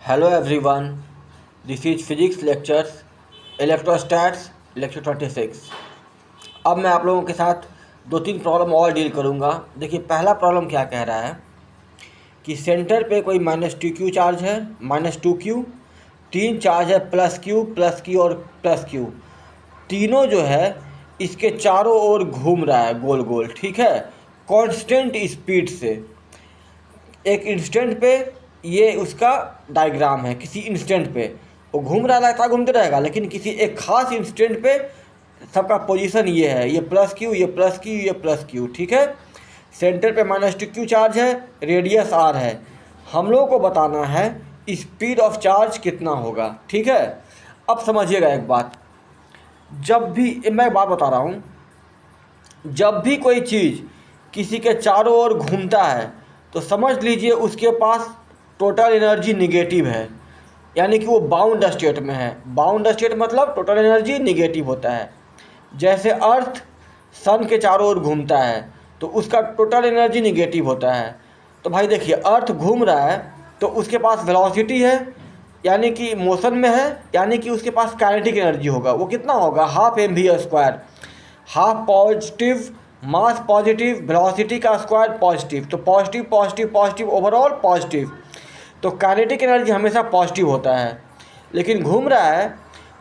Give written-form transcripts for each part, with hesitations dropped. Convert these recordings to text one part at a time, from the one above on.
Hello everyone, this is Physics Lectures, Electrostats, Lecture 26। अब मैं आप लोगों के साथ दो तीन प्रॉब्लम और डील करूँगा। देखिए पहला प्रॉब्लम क्या कह रहा है कि सेंटर पे कोई -2q चार्ज है, -2q, तीन चार्ज है +q और +q, तीनों जो है इसके चारों ओर घूम रहा है गोल गोल, ठीक है, कांस्टेंट स्पीड से। एक इंस्टेंट पे ये उसका डायग्राम है, किसी इंस्टेंट पे वो घूम रहा रहता, घूमते रहेगा, लेकिन किसी एक खास इंस्टेंट पे सबका पोजीशन ये है, ये +q, ये +q, ये +q, ठीक है। सेंटर पे -2q चार्ज है, रेडियस r है। हम लोगों को बताना है स्पीड ऑफ चार्ज कितना होगा, ठीक है। अब समझिएगा एक बात, जब भी मैं बात बता रहा हूँ, जब भी कोई चीज़ किसी के चारों ओर घूमता है तो समझ लीजिए उसके पास टोटल एनर्जी निगेटिव है, यानी कि वो बाउंड स्टेट में है। बाउंड स्टेट मतलब टोटल एनर्जी निगेटिव होता है। जैसे अर्थ सन के चारों ओर घूमता है तो उसका टोटल एनर्जी निगेटिव होता है। तो भाई देखिए, अर्थ घूम रहा है तो उसके पास वेलोसिटी है, यानी कि मोशन में है, यानी कि उसके पास काइनेटिक एनर्जी होगा। वो कितना होगा? 12mv²। हाफ पॉजिटिव मास पॉजिटिव, वेलोसिटी का स्क्वायर पॉजिटिव, तो positive positive positive, overall positive. तो काइनेटिक एनर्जी हमेशा पॉजिटिव होता है। लेकिन घूम रहा है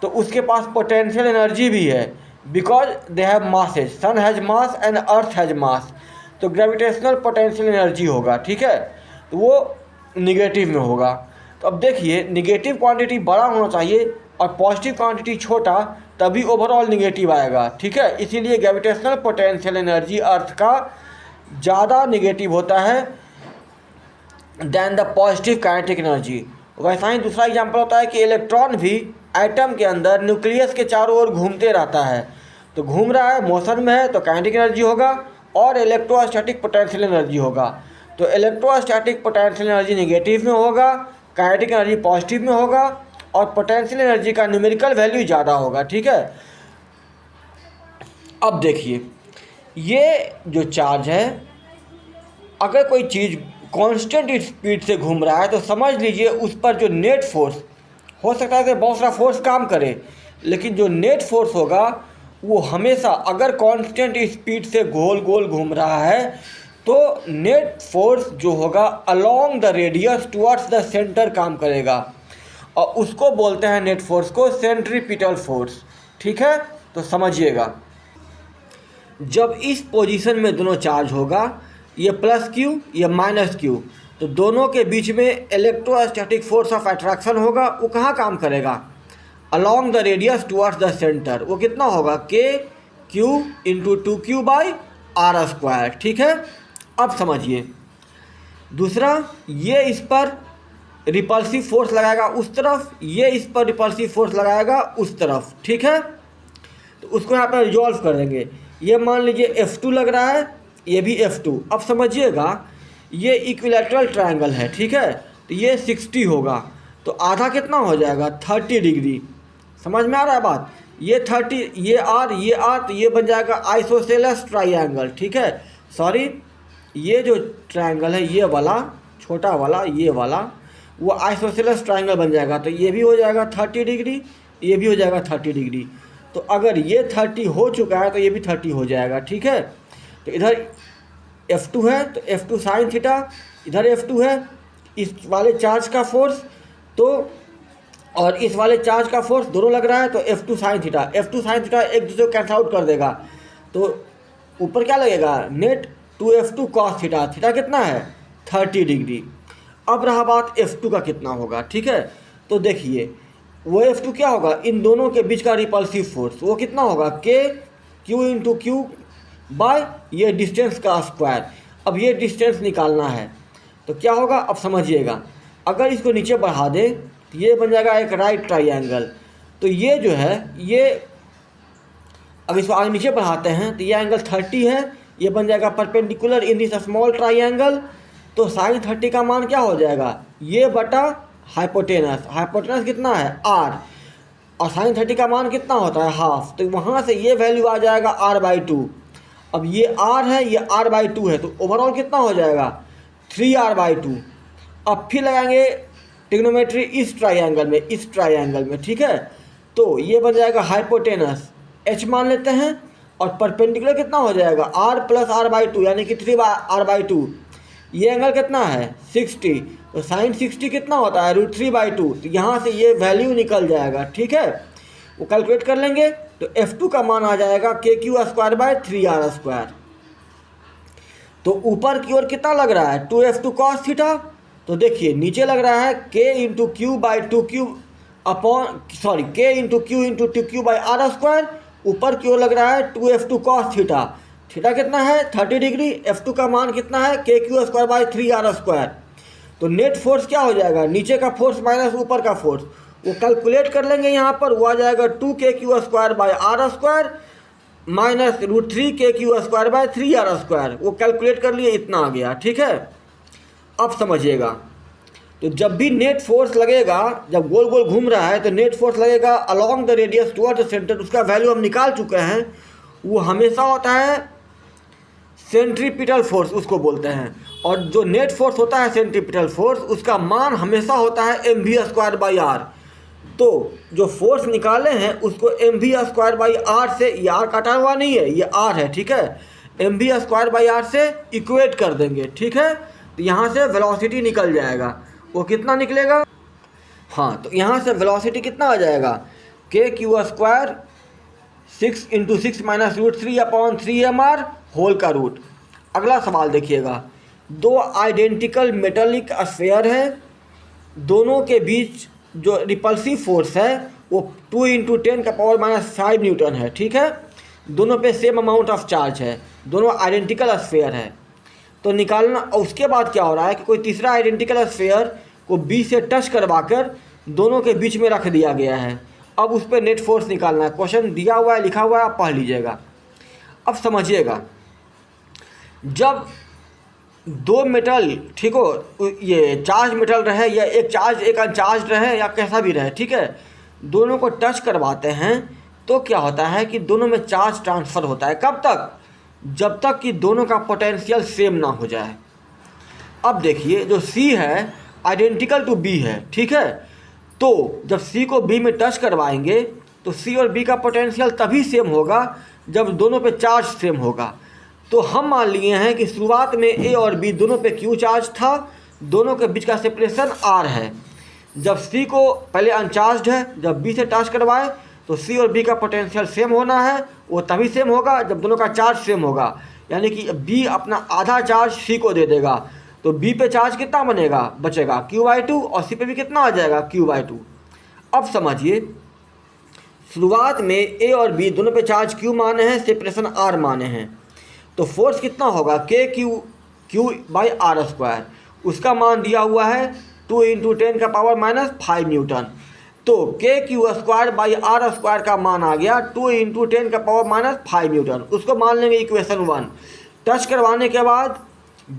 तो उसके पास पोटेंशियल एनर्जी भी है, because they have masses. Sun has mass and earth has mass, तो ग्रेविटेशनल पोटेंशियल एनर्जी होगा, ठीक है, तो वो निगेटिव में होगा। तो अब देखिए, निगेटिव क्वांटिटी बड़ा होना चाहिए और पॉजिटिव क्वांटिटी छोटा, तभी ओवरऑल निगेटिव आएगा, ठीक है। इसीलिए ग्रेविटेशनल पोटेंशियल एनर्जी अर्थ का ज़्यादा निगेटिव होता है than the positive kinetic energy. वैसा ही दूसरा एग्जांपल होता है कि इलेक्ट्रॉन भी एटम के अंदर न्यूक्लियस के चारों ओर घूमते रहता है। तो घूम रहा है, मोशन में है, तो काइनेटिक एनर्जी होगा और इलेक्ट्रोस्टैटिक पोटेंशियल एनर्जी होगा। तो इलेक्ट्रोस्टैटिक पोटेंशियल एनर्जी निगेटिव में होगा, काइनेटिक एनर्जी पॉजिटिव में होगा और पोटेंशियल एनर्जी का न्यूमेरिकल वैल्यू ज़्यादा होगा, ठीक है। अब देखिए, ये जो चार्ज है, अगर कोई चीज़ कांस्टेंट स्पीड से घूम रहा है तो समझ लीजिए उस पर जो नेट फोर्स, हो सकता है कि बहुत सारा फोर्स काम करे, लेकिन जो नेट फोर्स होगा वो हमेशा, अगर कांस्टेंट स्पीड से गोल गोल घूम रहा है तो नेट फोर्स जो होगा along the radius towards the centre काम करेगा, और उसको बोलते हैं नेट फोर्स को सेंट्रीपिटल फोर्स, ठीक है। तो समझिएगा, जब इस पोजीशन में दोनों चार्ज होगा, ये +q, ये -q, तो दोनों के बीच में इलेक्ट्रोस्टैटिक फोर्स ऑफ अट्रैक्शन होगा। वो कहाँ काम करेगा? Along the radius towards the centre. वो कितना होगा? kq × 2q/r², ठीक है। अब समझिए दूसरा, ये इस पर रिपल्सिव फोर्स लगाएगा उस तरफ, ये इस पर रिपल्सिव फोर्स लगाएगा उस तरफ, ठीक है। तो उसको यहाँ पर रिजॉल्व कर देंगे। ये मान लीजिए F2 लग रहा है, ये भी F2। अब समझिएगा, ये इक्विलैटरल ट्रायंगल है, ठीक है, तो ये 60 होगा, तो आधा कितना हो जाएगा? 30 डिग्री। समझ में आ रहा है बात? ये 30, ये R, तो ये बन जाएगा आइसोसेलेस ट्रायंगल, ठीक है। सॉरी, ये जो ट्रायंगल है, ये वाला छोटा वाला, ये वाला, वो आइसोसेलेस ट्रायंगल बन जाएगा। तो ये भी हो जाएगा 30 डिग्री, ये भी हो जाएगा 30 डिग्री। तो अगर ये 30 हो चुका है तो ये भी 30 हो जाएगा, ठीक है। तो इधर F2 है तो F2 sin थीटा, इधर F2 है, इस वाले चार्ज का फोर्स तो, और इस वाले चार्ज का फोर्स दोनों लग रहा है, तो F2 sin theta, F2 sin theta एक दूसरे को कैंसल आउट कर देगा। तो ऊपर क्या लगेगा? Net 2F2 cos theta. Theta कितना है? 30 डिग्री। अब रहा बात F2 का कितना होगा, ठीक है। तो देखिए, वो F2 क्या होगा? इन दोनों के बीच का रिपल्सिव फोर्स, वो कितना होगा? kq × q बाय ये डिस्टेंस का स्क्वायर। अब ये डिस्टेंस निकालना है तो क्या होगा? अब समझिएगा, अगर इसको नीचे बढ़ा दें तो ये बन जाएगा एक राइट ट्रायंगल। तो ये जो है, ये अगर इसको आगे नीचे बढ़ाते हैं तो ये एंगल 30 है, ये बन जाएगा perpendicular in this small triangle. तो sin 30 का मान क्या हो जाएगा? ये बटा हाइपोटेनस। हाइपोटेनस कितना है? r, और sin 30 का मान कितना होता है? हाफ। तो वहाँ से ये वैल्यू आ जाएगा r/2। अब ये r है, ये r/2 है, तो ओवरऑल कितना हो जाएगा? 3r/2। अब फिर लगाएंगे ट्रिग्नोमेट्री इस ट्राइंगल में, ठीक है। तो ये बन जाएगा हाइपोटेनस h मान लेते हैं, और परपेंडिकुलर कितना हो जाएगा r प्लस r/2 यानी कि 3r/2। ये एंगल कितना है 60, तो साइन 60 कितना होता है √3/2। तो यहाँ से ये वैल्यू निकल जाएगा, ठीक है। वो कैलकुलेट कर लेंगे तो F2 का मान आ जाएगा KQ²/3r²। तो ऊपर की ओर कितना लग रहा है 2F2 cos थीटा। तो देखिए नीचे लग रहा है K into Q by 2Q K into Q into 2Q by r²। ऊपर की ओर लग रहा है 2F2 cos थीटा। थीटा कितना है 30 डिग्री। F2 का मान कितना है KQ²/3r²। तो नेट फोर्स क्या हो जाएगा, नीचे का फोर्स माइनस ऊपर का फोर्स, वो कैलकुलेट कर लेंगे यहाँ पर। वो आ जाएगा 2KQ²/r² माइनस √3 KQ²/3r²। वो कैलकुलेट कर लिए, इतना आ गया, ठीक है। अब समझिएगा, तो जब भी नेट फोर्स लगेगा, जब गोल गोल घूम रहा है तो नेट फोर्स लगेगा along the radius toward the centre. उसका वैल्यू हम निकाल चुके हैं। वो हमेशा होता है सेंट्रीपिटल फोर्स उसको बोलते हैं। और जो नेट फोर्स होता है सेंट्रीपिटल फोर्स, उसका मान हमेशा होता है mv²/r। तो जो फोर्स निकाले हैं उसको mv²/r से, ये r काटा हुआ नहीं है, ये r है, ठीक है, mv²/r से इक्वेट कर देंगे, ठीक है। तो यहाँ से वेलोसिटी निकल जाएगा। वो कितना निकलेगा, हाँ, तो यहाँ से वेलोसिटी कितना आ जाएगा KQ² 6 × 6 माइनस √3/3mr होल का रूट। अगला सवाल देखिएगा, दो आइडेंटिकल मेटालिक स्फीयर है, दोनों के बीच जो रिपल्सिव फोर्स है वो 2 × 10⁻⁵ न्यूटन है, ठीक है। दोनों पे सेम अमाउंट ऑफ चार्ज है, दोनों आइडेंटिकल स्फीयर है। तो निकालना, उसके बाद क्या हो रहा है कि कोई तीसरा आइडेंटिकल स्फीयर को B से टच करवाकर दोनों के बीच में रख दिया गया है। अब उस पर नेट फोर्स निकालना है। क्वेश्चन दिया हुआ है, लिखा हुआ है, आप पढ़ लीजिएगा। अब समझिएगा, जब दो मेटल, ठीक हो, ये चार्ज मेटल रहे या एक चार्ज एक अनचार्ज रहे या कैसा भी रहे, ठीक है, दोनों को टच करवाते हैं तो क्या होता है कि दोनों में चार्ज ट्रांसफ़र होता है। कब तक, जब तक कि दोनों का पोटेंशियल सेम ना हो जाए। अब देखिए, जो C है आइडेंटिकल टू B है, ठीक है। तो जब C को B में टच करवाएंगे तो C और B का पोटेंशियल तभी सेम होगा जब दोनों पे चार्ज सेम होगा। तो हम मान लिए हैं कि शुरुआत में A और B दोनों पे Q चार्ज था, दोनों के बीच का सेपरेशन R है। जब C को पहले अनचार्ज है, जब B से टच करवाए तो C और B का पोटेंशियल सेम होना है। वो तभी सेम होगा जब दोनों का चार्ज सेम होगा, यानी कि B अपना आधा चार्ज C को दे देगा। तो B पे चार्ज कितना बचेगा Q/2, और C पे भी कितना आ जाएगा Q/2। अब समझिए, शुरुआत में A और B दोनों पे चार्ज Q माने हैं, सेपरेशन R माने हैं। तो फोर्स कितना होगा KQ/r²। उसका मान दिया हुआ है 2 × 10⁻⁵ न्यूटन। तो KQ²/r² का मान आ गया 2 × 10⁻⁵ न्यूटन। उसको मान लेंगे इक्वेशन 1। टच करवाने के बाद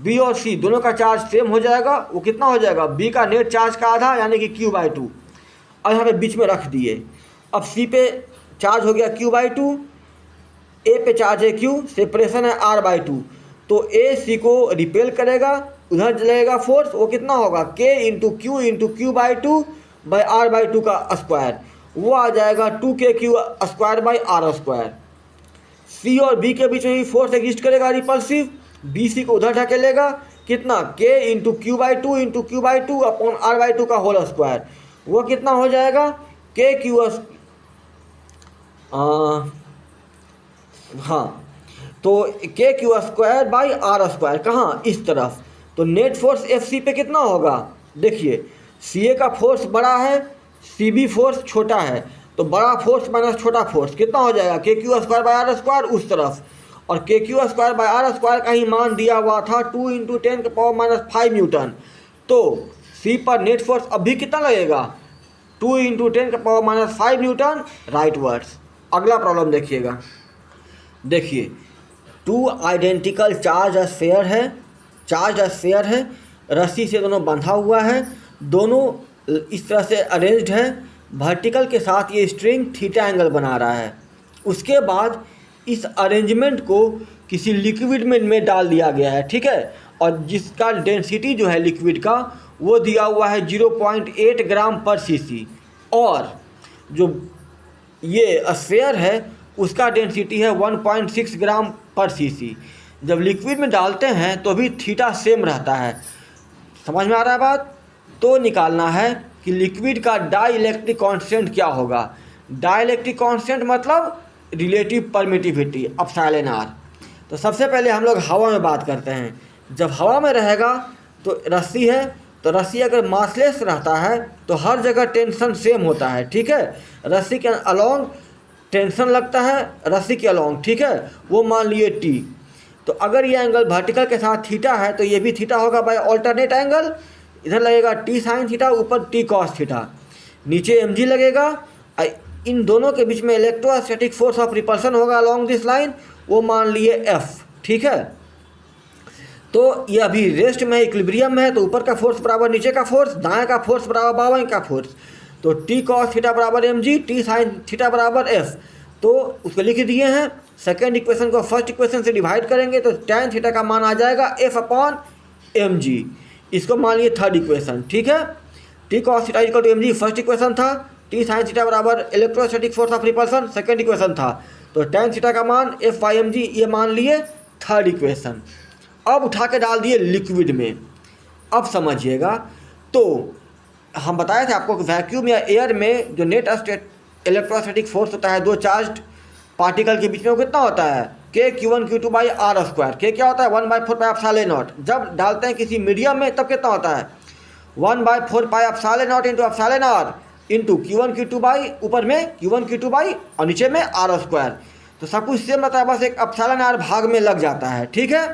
B और C दोनों का चार्ज सेम हो जाएगा। वो कितना हो जाएगा, B का नेट चार्ज का आधा यानी कि Q/2। अब यहाँ पे बीच में रख दिए। अब C पे चार्ज हो गया Q/2, A पे चार्ज है Q, सेपरेशन है R/2। तो A C को रिपेल करेगा, उधर लगेगा फोर्स। वो कितना होगा K × Q × Q/2/r/2 का स्क्वायर। वो आ जाएगा 2KQ²/r²। C और B के बीच में भी फोर्स एग्जिस्ट करेगा रिपल्सिव। BC को उधर ढकेलेगा, कितना K × Q/2 × Q/2/r/2 का होल स्क्वायर। वो कितना हो जाएगा तो KQ²/r²। कहाँ, इस तरफ। तो नेट फोर्स FC पे कितना होगा, देखिए CA का फोर्स बड़ा है, CB फोर्स छोटा है। तो बड़ा फोर्स माइनस छोटा फोर्स कितना हो जाएगा KQ²/r² उस तरफ। और KQ²/r² का ही मान दिया हुआ था 2 × 10⁻⁵ न्यूटन। तो C पर नेट फोर्स अभी कितना लगेगा 2 × 10⁻⁵ न्यूटन राइटवर्ड्स। अगला प्रॉब्लम देखिएगा। देखिए, 2 आइडेंटिकल चार्ज स्फीयर है, रस्सी से दोनों बंधा हुआ है, दोनों इस तरह से अरेंज्ड है। वर्टिकल के साथ ये स्ट्रिंग थीटा एंगल बना रहा है। उसके बाद इस अरेंजमेंट को किसी लिक्विड में डाल दिया गया है, ठीक है। और जिसका डेंसिटी जो है लिक्विड का वो दिया हुआ है 0.8 ग्राम पर सीसी, और जो ये स्फेयर है उसका डेंसिटी है 1.6 ग्राम पर सीसी। जब लिक्विड में डालते हैं तो भी थीटा सेम रहता है। समझ में आ रहा है बात? तो निकालना है कि लिक्विड का डाई इलेक्ट्रिक कॉन्स्टेंट क्या होगा। डाई इलेक्ट्रिक कॉन्स्टेंट मतलब रिलेटिव परमिटिविटी एप्सिलॉन आर। तो सबसे पहले हम लोग हवा में बात करते हैं। जब हवा में रहेगा तो रस्सी है, तो रस्सी अगर मासलेस रहता है तो हर जगह टेंशन सेम होता है, ठीक है। रस्सी के अलोंग टेंशन लगता है, रस्सी के अलोंग, ठीक है, वो मान लिए टी। तो अगर ये एंगल वर्टिकल के साथ थीटा है तो ये भी थीटा होगा बाय ऑल्टरनेट एंगल। इधर लगेगा टी साइन थीटा, ऊपर टी कॉस थीटा, नीचे एम जी लगेगा। इन दोनों के बीच में इलेक्ट्रोस्टैटिक फोर्स ऑफ रिपल्सन होगा अलोंग दिस लाइन, वो मान लिए एफ, ठीक है। तो ये अभी रेस्ट में इक्विलिब्रियम में है, तो ऊपर का फोर्स बराबर नीचे का फोर्स, दाएं का फोर्स बराबर बाएं का फोर्स। तो टी कॉस थीटा बराबर M G, T sine theta बराबर एफ। तो उसको लिख दिए हैं। सेकेंड इक्वेशन को फर्स्ट इक्वेशन से डिवाइड करेंगे तो टैन थीटा का मान आ जाएगा एफ अपॉन एम जी। इसको मान लिए थर्ड इक्वेशन, ठीक है। T cos theta equal to M G first equation था, टी साइन थीटा बराबर electrostatic force of repulsion second equation था। तो टैन थीटा का मान एफ बाई एम जी ये मान लिए थर्ड इक्वेशन। अब उठा के डाल दिए लिक्विड में। अब समझिएगा, तो हम बताए थे आपको कि वैक्यूम या एयर में जो नेट इलेक्ट्रोस्टैटिक फोर्स होता है दो चार्ज्ड पार्टिकल के बीच में, वो कितना होता है के Q1 Q2 by are square. के क्या होता है 1/4 पाई एप्सिलॉन नॉट। जब डालते हैं किसी मीडियम में तब कितना होता है 1/4 pi epsilon naught into epsilon R into Q1 Q2 by, ऊपर में Q1 Q2 बाई और नीचे में आर स्क्वायर। तो सब कुछ सेम रहता है, बस एक एप्सिलॉन आर भाग में लग जाता है, ठीक है।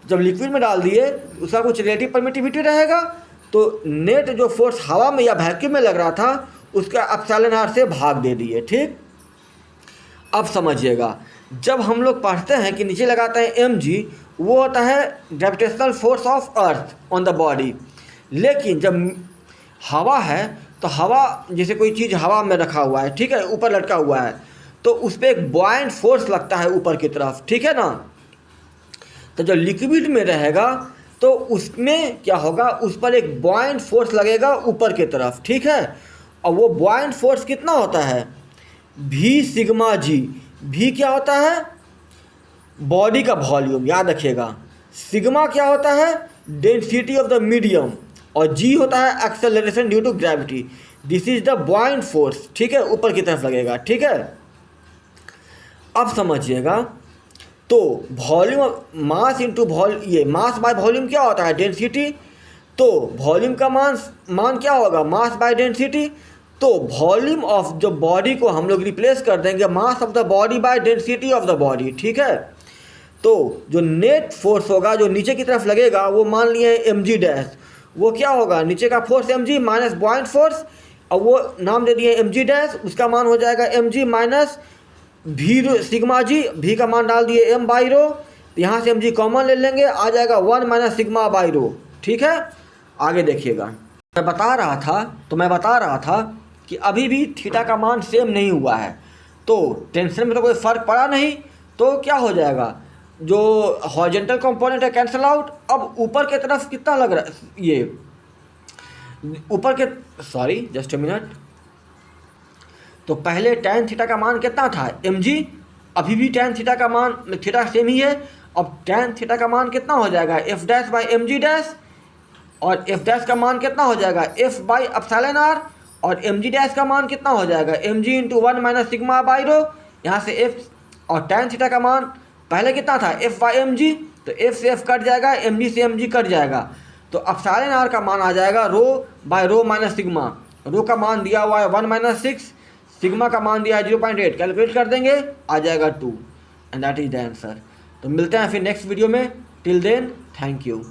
जब लिक्विड में डाल दिए उसका कुछ रिलेटिव परमिटिविटी रहेगा, तो नेट जो फोर्स हवा में या वैक्यूम में लग रहा था उसका एप्सिलॉन आर से भाग दे दिए, ठीक। अब समझिएगा, जब हम लोग पढ़ते हैं कि नीचे लगाते हैं एम जी, वो होता है gravitational force of earth on the body. लेकिन जब हवा है तो हवा, जैसे कोई चीज़ हवा में रखा हुआ है, ठीक है, ऊपर लटका हुआ है, तो उस पर एक बॉयंट फोर्स लगता है ऊपर की तरफ, ठीक है ना। तो जब लिक्विड में रहेगा तो उसमें क्या होगा, उस पर एक बॉयंट फोर्स लगेगा ऊपर की तरफ, ठीक है। और वो बॉयंट फोर्स कितना होता है भी सिग्मा जी। भी क्या होता है बॉडी का वॉल्यूम, याद रखिएगा। सिग्मा क्या होता है डेंसिटी ऑफ द मीडियम, और जी होता है acceleration due to gravity. This is the buoyant force, ठीक है, ऊपर की तरफ लगेगा, ठीक है। अब समझिएगा, तो वॉल्यूम मास इंटू ये मास बाय वॉल्यूम क्या होता है डेंसिटी। तो वॉल्यूम का मान क्या होगा मास बाय डेंसिटी। तो वॉल्यूम ऑफ द बॉडी को हम लोग रिप्लेस कर देंगे mass of the body by density of the body, ठीक है। तो जो नेट फोर्स होगा जो नीचे की तरफ लगेगा वो मान लिए एम जी डैश। वो क्या होगा नीचे का force M G minus buoyant force, और वो नाम दे दिए एम जी डैश, उसका मान हो जाएगा एम जी माइनस भी सिग्मा जी। भी का मान डाल दिए एम बाई रो, यहाँ से एम जी कॉमन ले लेंगे, आ जाएगा 1 माइनस सिग्मा बाई रो, ठीक है। आगे देखिएगा, मैं बता रहा था कि अभी भी थीटा का मान सेम नहीं हुआ है, तो टेंशन में तो कोई फ़र्क पड़ा नहीं। तो क्या हो जाएगा, जो हॉरिजॉन्टल कंपोनेंट है कैंसिल आउट। अब ऊपर की तरफ कितना लग रहा है, ये ऊपर के, सॉरी जस्ट अ मिनट। तो पहले tan थीटा का मान कितना था एम जी, अभी भी tan थीटा का मान थीटा सेम ही है। अब tan थीटा का मान कितना हो जाएगा F dash by M G dash, और एफ डैश का मान कितना हो जाएगा एफ बाई एप्सिलॉन आर, और एम जी डैश का मान कितना हो जाएगा M G into 1 minus sigma by rho, यहाँ से एफ। और tan थीटा का मान पहले कितना था एफ बाई एम जी, तो एफ से एफ कट जाएगा, एम जी से एम जी कट जाएगा, तो एप्सिलॉन आर का मान आ जाएगा रो बाय रो माइनस सिग्मा। रो का मान दिया हुआ है 1 माइनस 6, सिग्मा का मान दिया है 0.8, कैलकुलेट कर देंगे आ जाएगा 2, and that is the answer. तो मिलते हैं फिर नेक्स्ट वीडियो में, टिल देन थैंक यू।